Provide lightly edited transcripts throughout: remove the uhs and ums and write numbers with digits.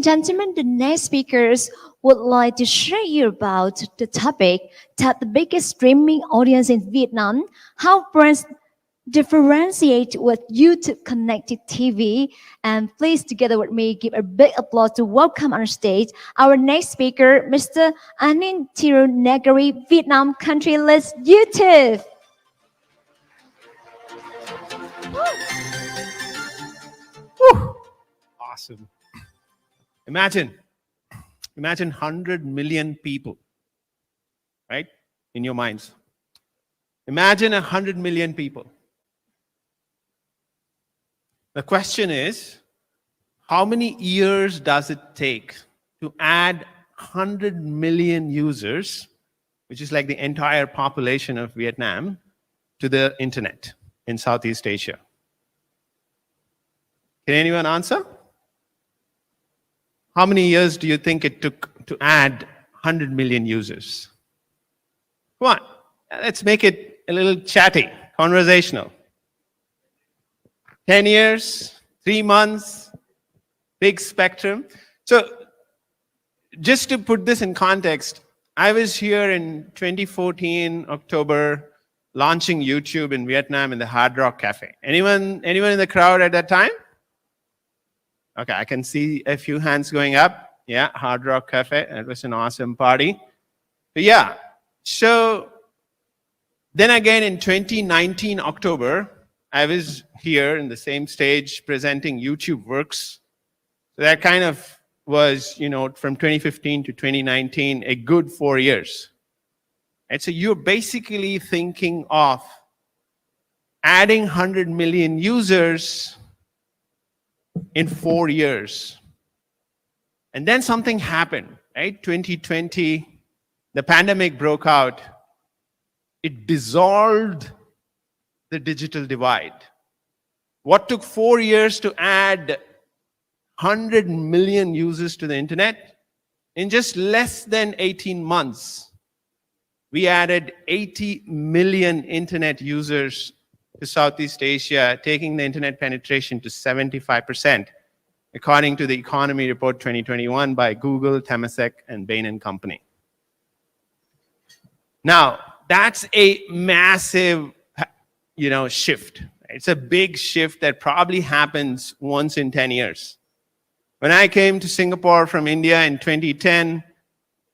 Gentlemen, the next speakers would like to share you about the topic that the biggest streaming audience in Vietnam, how brands differentiate with YouTube connected TV. And please, together with me, give a big applause to welcome on stage our next speaker, Mr. Anin Tirunagari, Vietnam country list YouTube. Whew. Awesome. Imagine 100 million people, right? In your minds. Imagine 100 million people. The question is, how many years does it take to add 100 million users, which is like the entire population of Vietnam, to the internet in Southeast Asia? Can anyone answer? How many years do you think it took to add 100 million users? Come on, let's make it a little chatty, conversational. 10 years, 3 months, big spectrum. So just to put this in context, I was here in 2014, October, launching YouTube in Vietnam in the Hard Rock Cafe. Anyone in the crowd at that time? Okay, I can see a few hands going up. Yeah, Hard Rock Cafe. It was an awesome party. But yeah, so then again in 2019, October, I was here in the same stage presenting YouTube Works. So that kind of was, from 2015 to 2019, a good 4 years. And so you're basically thinking of adding 100 million users in 4 years. And then something happened, right? 2020, the pandemic broke out. It dissolved the digital divide. What took 4 years to add 100 million users to the internet? In just less than 18 months, we added 80 million internet users to Southeast Asia, taking the internet penetration to 75%, according to the Economy Report 2021 by Google, Temasek, and Bain & Company. Now, that's a massive, shift. It's a big shift that probably happens once in 10 years. When I came to Singapore from India in 2010,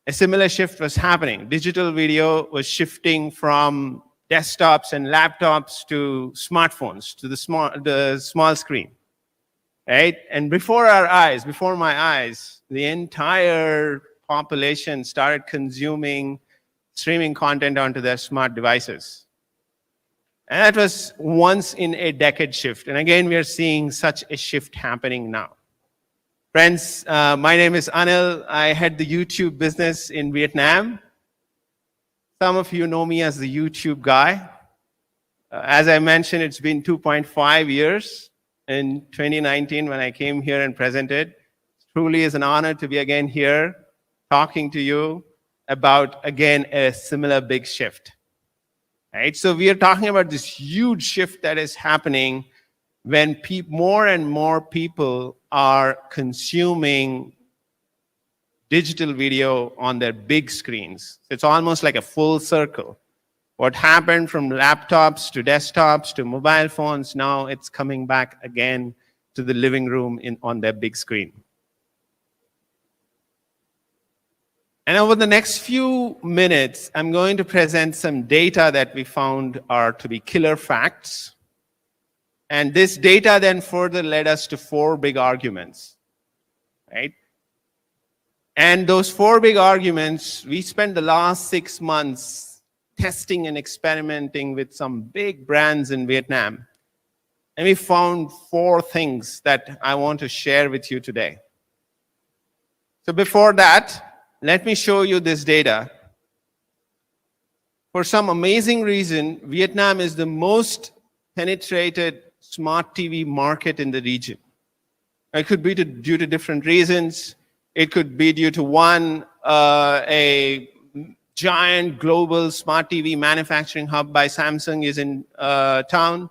a similar shift was happening. Digital video was shifting from desktops and laptops to smartphones, to the small screen, right? And before my eyes, the entire population started consuming streaming content onto their smart devices. And that was once in a decade shift. And again, we are seeing such a shift happening now. Friends, my name is Anil. I head the YouTube business in Vietnam. Some of you know me as the YouTube guy. As I mentioned, it's been 2.5 years. In 2019, when I came here and presented, it truly is an honor to be again here talking to you about, again, a similar big shift. Right? So we are talking about this huge shift that is happening when more and more people are consuming digital video on their big screens. It's almost like a full circle. What happened from laptops to desktops to mobile phones, now it's coming back again to the living room on their big screen. And over the next few minutes, I'm going to present some data that we found are to be killer facts. And this data then further led us to 4 big arguments, right? And those 4 big arguments, we spent the last 6 months testing and experimenting with some big brands in Vietnam. And we found 4 things that I want to share with you today. So before that, let me show you this data. For some amazing reason, Vietnam is the most penetrated smart TV market in the region. It could be due to different reasons. It could be due to one, a giant global smart TV manufacturing hub by Samsung is in town.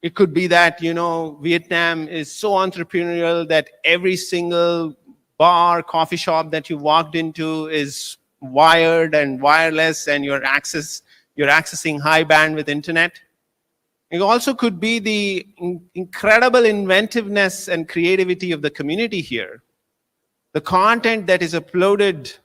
It could be that, Vietnam is so entrepreneurial that every single bar, coffee shop that you walked into is wired and wireless, and you're accessing high bandwidth internet. It also could be the incredible inventiveness and creativity of the community here. The content that is uploaded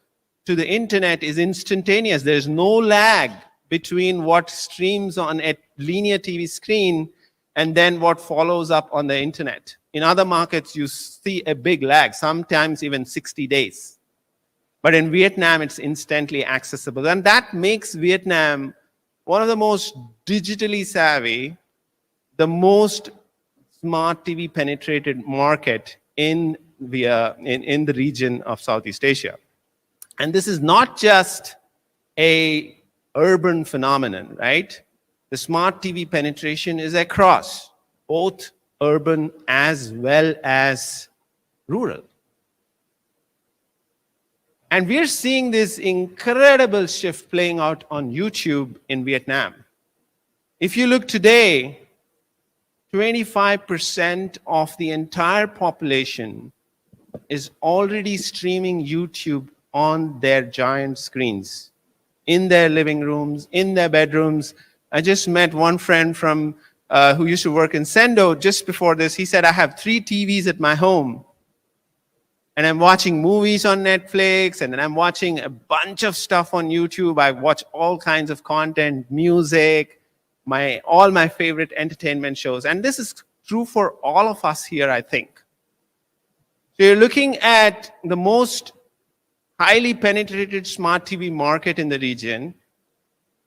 to the internet is instantaneous. There's no lag between what streams on a linear TV screen and then what follows up on the internet. In other markets, you see a big lag, sometimes even 60 days. But in Vietnam, it's instantly accessible. And that makes Vietnam one of the most digitally savvy, the most smart TV penetrated market in the region of Southeast Asia. And this is not just a urban phenomenon, right? The smart TV penetration is across both urban as well as rural. And we're seeing this incredible shift playing out on YouTube in Vietnam. If you look today, 25% of the entire population is already streaming YouTube on their giant screens, in their living rooms, in their bedrooms. I just met one friend from who used to work in Sendo just before this. He said, I have 3 TVs at my home, and I'm watching movies on Netflix, and then I'm watching a bunch of stuff on YouTube. I watch all kinds of content, music, all my favorite entertainment shows. And this is true for all of us here, I think. So you're looking at the most highly penetrated smart TV market in the region.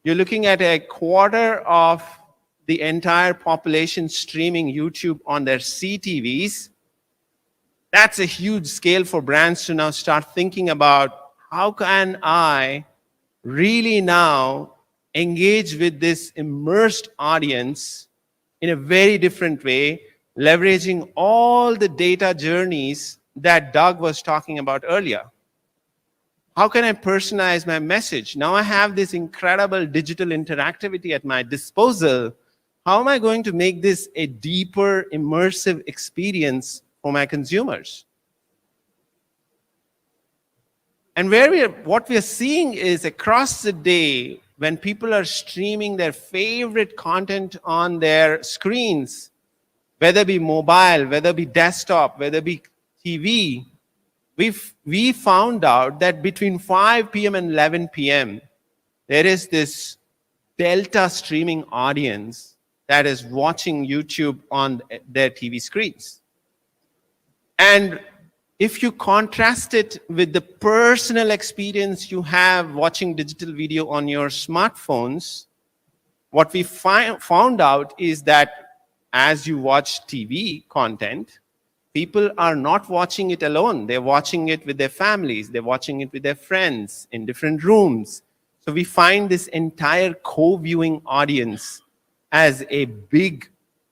You're looking at a quarter of the entire population streaming YouTube on their CTVs. That's a huge scale for brands to now start thinking about, how can I really now engage with this immersed audience in a very different way, leveraging all the data journeys that Doug was talking about earlier. How can I personalize my message? Now I have this incredible digital interactivity at my disposal. How am I going to make this a deeper, immersive experience for my consumers? And what we are seeing is across the day, when people are streaming their favorite content on their screens, whether it be mobile, whether it be desktop, whether it be TV, we found out that between 5 p.m. and 11 p.m., there is this delta streaming audience that is watching YouTube on their TV screens. And if you contrast it with the personal experience you have watching digital video on your smartphones, what we found out is that as you watch TV content, people are not watching it alone. They're watching it with their families. They're watching it with their friends in different rooms. So we find this entire co-viewing audience as a big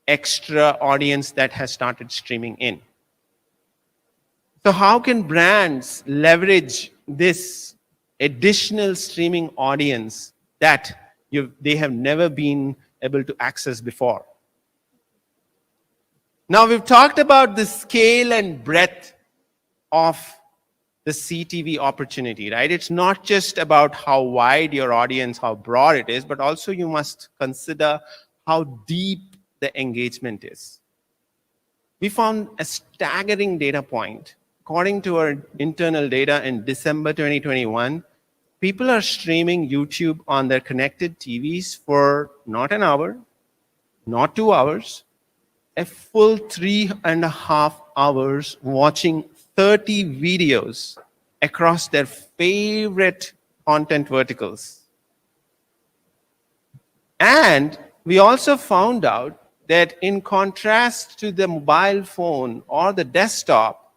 extra audience that has started streaming in. So how can brands leverage this additional streaming audience that they have never been able to access before? Now, we've talked about the scale and breadth of the CTV opportunity, right? It's not just about how wide your audience, how broad it is, but also you must consider how deep the engagement is. We found a staggering data point. According to our internal data in December 2021, people are streaming YouTube on their connected TVs for not an hour, not 2 hours, a full 3.5 hours watching 30 videos across their favorite content verticals. And we also found out that in contrast to the mobile phone or the desktop,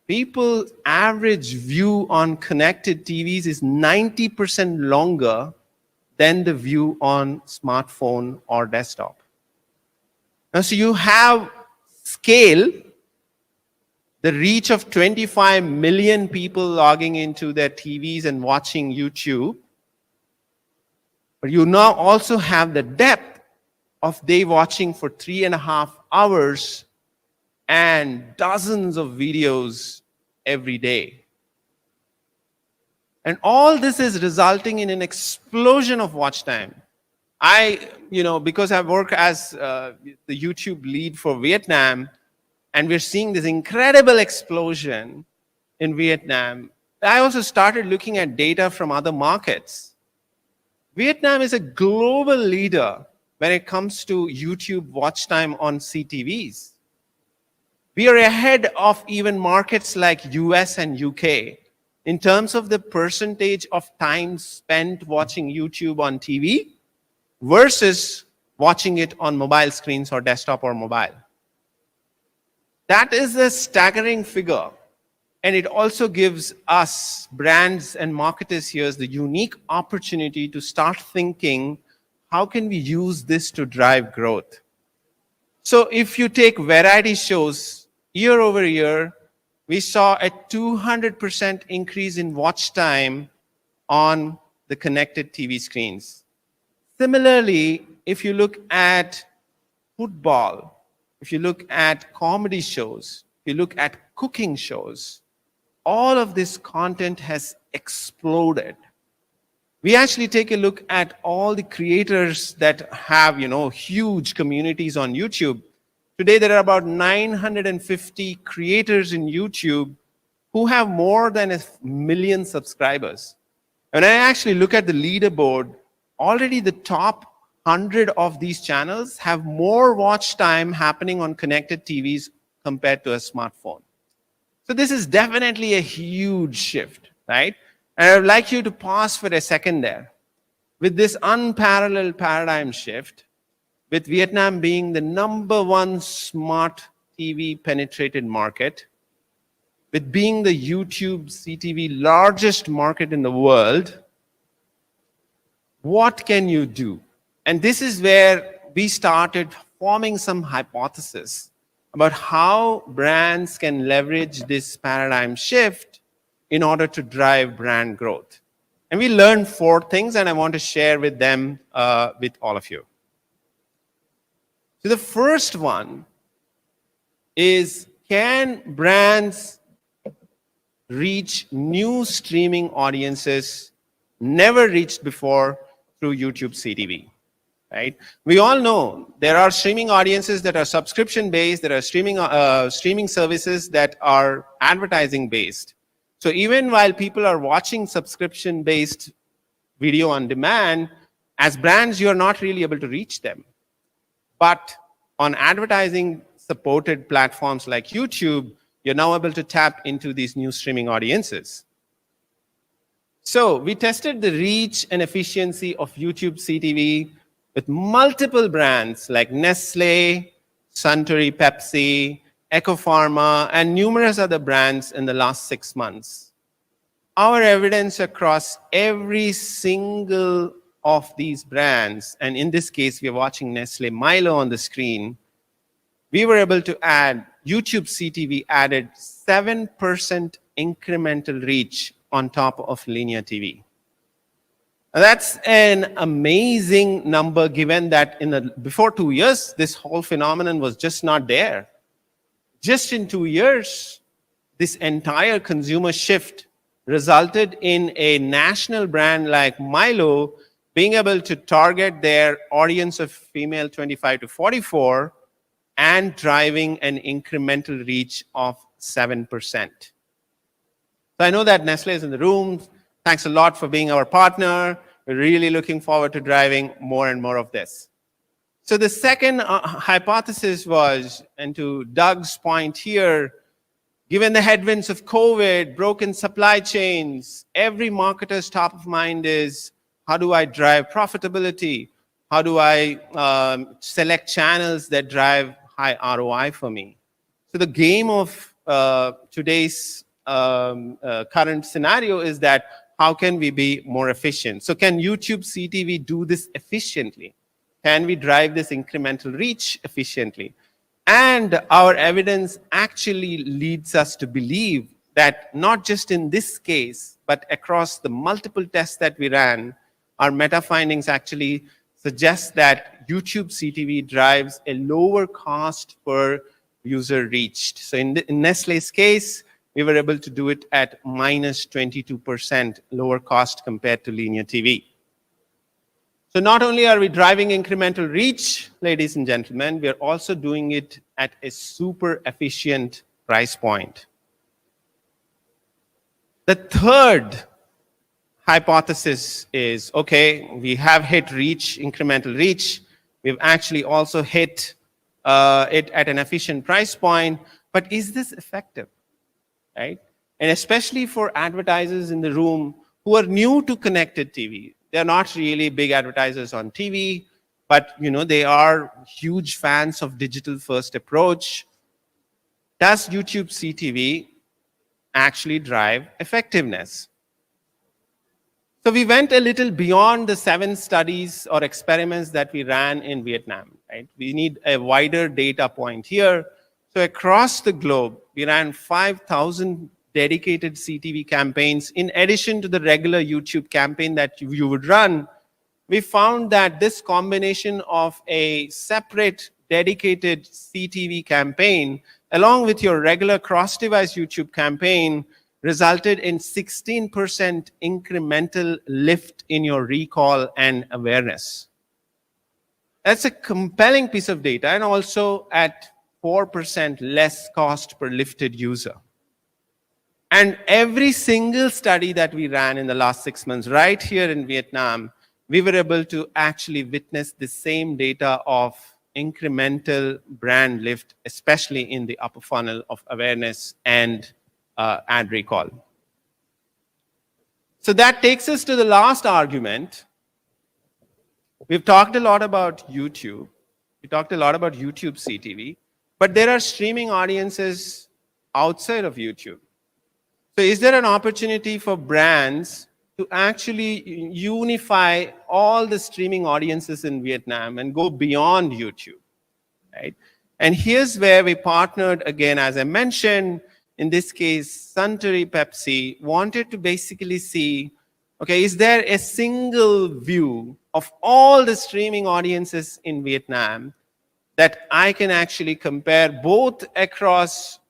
people's average view on connected TVs is 90% longer than the view on smartphone or desktop. Now, so you have scale, the reach of 25 million people logging into their TVs and watching YouTube, but you now also have the depth of they watching for 3.5 hours and dozens of videos every day. And all this is resulting in an explosion of watch time. Because I work as the YouTube lead for Vietnam, and we're seeing this incredible explosion in Vietnam, I also started looking at data from other markets. Vietnam is a global leader when it comes to YouTube watch time on CTVs. We are ahead of even markets like US and UK in terms of the percentage of time spent watching YouTube on TV versus watching it on mobile screens or desktop or mobile. That is a staggering figure. And it also gives us, brands and marketers here, the unique opportunity to start thinking, how can we use this to drive growth? So if you take variety shows, year over year, we saw a 200% increase in watch time on the connected TV screens. Similarly, if you look at football, if you look at comedy shows, if you look at cooking shows, all of this content has exploded. We actually take a look at all the creators that have, huge communities on YouTube. Today, there are about 950 creators in YouTube who have more than 1 million subscribers. When I actually look at the leaderboard, already the top 100 of these channels have more watch time happening on connected TVs compared to a smartphone. So this is definitely a huge shift, right? And I would like you to pause for a second there. With this unparalleled paradigm shift, with Vietnam being the #1 smart TV penetrated market, with being the YouTube CTV largest market in the world, what can you do? And this is where we started forming some hypotheses about how brands can leverage this paradigm shift in order to drive brand growth. And we learned 4 things, and I want to share with them, with all of you. So the first one is, can brands reach new streaming audiences never reached before through YouTube CTV? Right? We all know there are streaming audiences that are subscription-based, there are streaming services that are advertising-based. So even while people are watching subscription-based video on demand, as brands, you are not really able to reach them. But on advertising-supported platforms like YouTube, you're now able to tap into these new streaming audiences. So we tested the reach and efficiency of YouTube CTV with multiple brands like Nestle, Suntory Pepsi, Ecopharma, and numerous other brands in the last 6 months. Our evidence across every single of these brands, and in this case, we are watching Nestle Milo on the screen, we were able to add, YouTube CTV added 7% incremental reach on top of linear TV. That's an amazing number, given that before 2 years, this whole phenomenon was just not there. Just in 2 years, this entire consumer shift resulted in a national brand like Milo being able to target their audience of female 25 to 44 and driving an incremental reach of 7%. So I know that Nestle is in the room. Thanks a lot for being our partner. We're really looking forward to driving more and more of this. So the second hypothesis was, and to Doug's point here, given the headwinds of COVID, broken supply chains, every marketer's top of mind is, how do I drive profitability? How do I select channels that drive high ROI for me? So the game of today's current scenario is that, how can we be more efficient? So can YouTube CTV do this efficiently? Can we drive this incremental reach efficiently? And our evidence actually leads us to believe that not just in this case, but across the multiple tests that we ran, our meta findings actually suggest that YouTube CTV drives a lower cost per user reached. So in Nestle's case, we were able to do it at minus 22% lower cost compared to linear TV. So not only are we driving incremental reach, ladies and gentlemen, we are also doing it at a super efficient price point. The third hypothesis is, okay, we have hit reach, incremental reach. We've actually also hit it at an efficient price point, but is this effective, right? And especially for advertisers in the room who are new to connected TV. They're not really big advertisers on TV, but they are huge fans of digital first approach. Does YouTube CTV actually drive effectiveness? So we went a little beyond the 7 studies or experiments that we ran in Vietnam, right? We need a wider data point here. So across the globe, we ran 5,000 dedicated CTV campaigns. In addition to the regular YouTube campaign that you would run, we found that this combination of a separate dedicated CTV campaign along with your regular cross-device YouTube campaign resulted in 16% incremental lift in your recall and awareness. That's a compelling piece of data, and also at 4% less cost per lifted user. And every single study that we ran in the last 6 months right here in Vietnam, we were able to actually witness the same data of incremental brand lift, especially in the upper funnel of awareness and ad recall. So that takes us to the last argument. We've talked a lot about YouTube. We talked a lot about YouTube CTV, but there are streaming audiences outside of YouTube. So is there an opportunity for brands to actually unify all the streaming audiences in Vietnam and go beyond YouTube, right? And here's where we partnered again, as I mentioned, in this case, Suntory Pepsi wanted to basically see, okay, is there a single view of all the streaming audiences in Vietnam that I can actually compare both across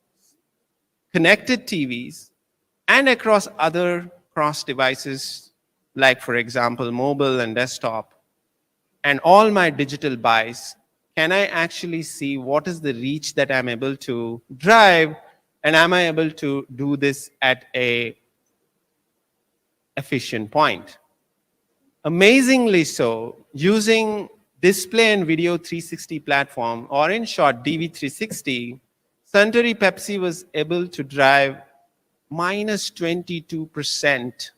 connected TVs and across other cross devices, like, for example, mobile and desktop, and all my digital buys? Can I actually see what is the reach that I'm able to drive, and am I able to do this at a efficient point? Amazingly so, using Display and Video 360 platform, or in short, DV360, Suntory Pepsi was able to drive minus 22%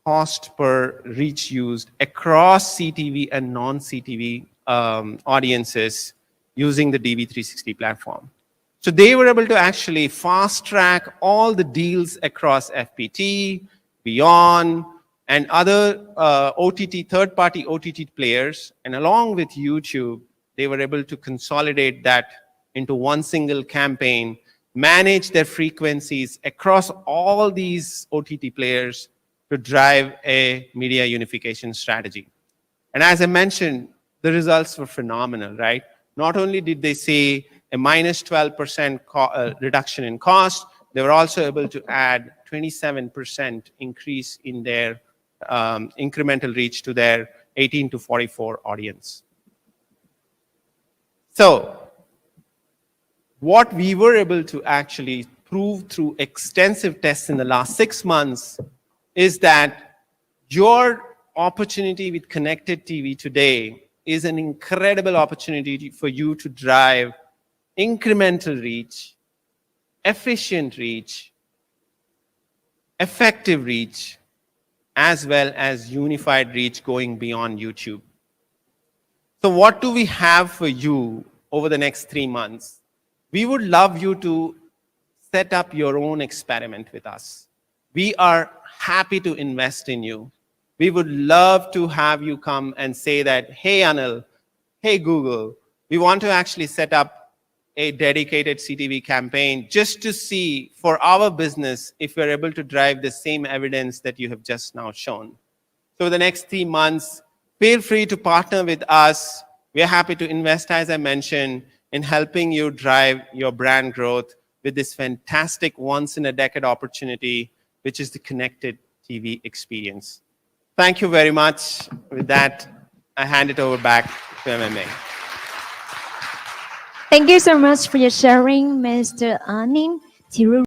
cost per reach used across CTV and non-CTV audiences using the DV360 platform. So they were able to actually fast track all the deals across FPT, Beyond, and other OTT, third-party OTT players. And along with YouTube, they were able to consolidate that into one single campaign, manage their frequencies across all these OTT players to drive a media unification strategy. And as I mentioned, the results were phenomenal, right? Not only did they see a minus 12% reduction in cost, they were also able to add 27% increase in their incremental reach to their 18 to 44 audience. So what we were able to actually prove through extensive tests in the last 6 months is that your opportunity with connected TV today is an incredible opportunity for you to drive incremental reach, efficient reach, effective reach, as well as unified reach going beyond YouTube. So what do we have for you over the next 3 months? We would love you to set up your own experiment with us. We are happy to invest in you. We would love to have you come and say that, hey, Anil, hey, Google, we want to actually set up a dedicated CTV campaign just to see for our business if we're able to drive the same evidence that you have just now shown. So the next 3 months, feel free to partner with us. We're happy to invest, as I mentioned, in helping you drive your brand growth. with this fantastic once-in-a-decade opportunity, which is the connected TV experience. Thank you very much. With that, I hand it over back to MMA. Thank you so much for your sharing, Mr. Anim Thiru.